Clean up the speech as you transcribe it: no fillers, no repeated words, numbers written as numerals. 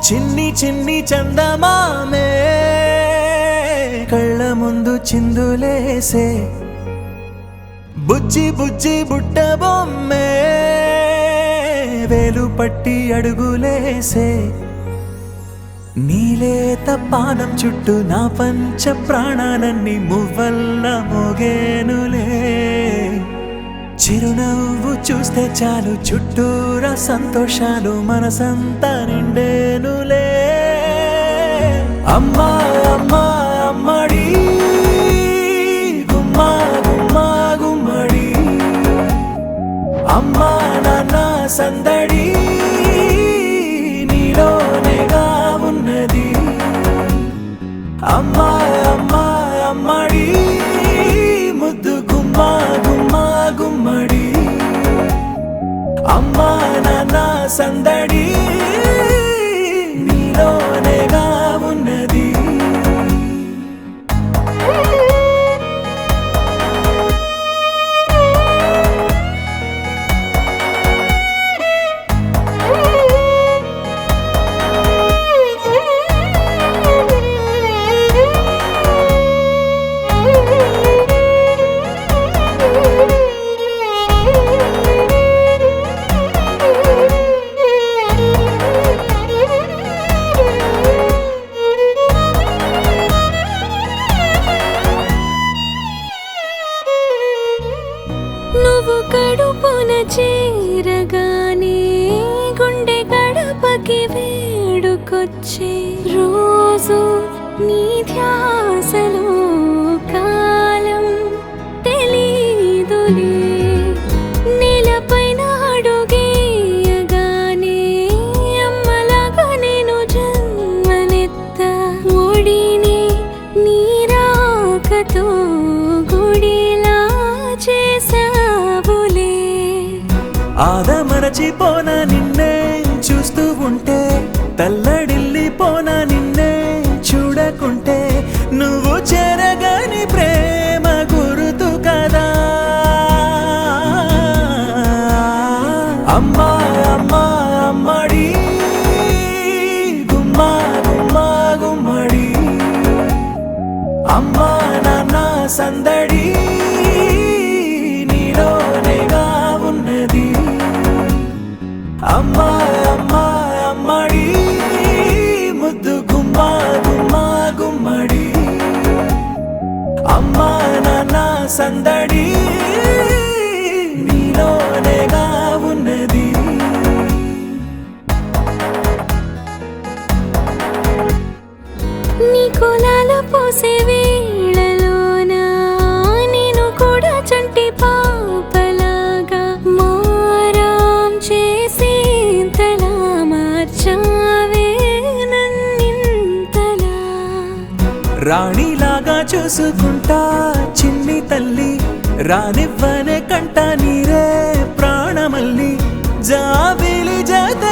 చిన్ని చిన్ని చందమామే కళ్ళ ముందు చిందులేసే బుజ్జి బుజ్జి బుట్ట బొమ్మే వేలు పట్టి అడుగులేసే నీలేత పానం చుట్టూ నా పంచ ప్రాణాలన్నీ మువ్వల్ల మోగేనులే చిరునవ్వు చూస్తే చాలు చుట్టూరా సంతోషాలు మనసంతా నిండేనులే అమ్మా అమ్మా అమ్మడి గుమ్మా గుమ్మా గుమ్మడి అమ్మా నాన్న సందడి నీలోనేగా ఉన్నది అమ్మా అమ్మా అమ్మడి ముద్దు గుమ్మా గుమ్మా గుమ్మడి అమ్మా నాన్న సందడి నీలోనేగా ఉన్నది నువ్వు కడుపున చేరగానే గుండె గడపకి వేడుకొచ్చే రోజు నీ ధ్యాసలో కాలం తెలీదులే నేలపైన అడుగేయగానే అమ్మలాగా నేను జన్మనెత్త ఒడిని నీ రాకతో గుడిలా చేసావులే ఆదమరచిపోన నిన్నే చూస్తూ ఉంటే తల్లడిల్లిపోన నిన్నే చూడకుంటే నువ్వు చెరగని ప్రేమ గురుతు కదా అమ్మా అమ్మా అమ్మడి గుమ్మా గుమ్మా గుమ్మడి అమ్మా నాన్న సందడి నీలోనేగా ఉన్నది అమ్మా అమ్మా అమ్మడి ముద్దు గుమ్మా గుమ్మా గుమ్మడి అమ్మా నాన్న సందడి నీలోనేగా ఉన్నది నీ కులాల పోసే వేళలోన నేను కూడా చంటి పాపలాగా మారాం చేసేంతలా మార్చావే నన్నింతలా రాణిలాగా చూసుకుంటా చిన్ని తల్లి రానివ్వనే కంట నీరే ప్రాణమల్లి జాబిలి జత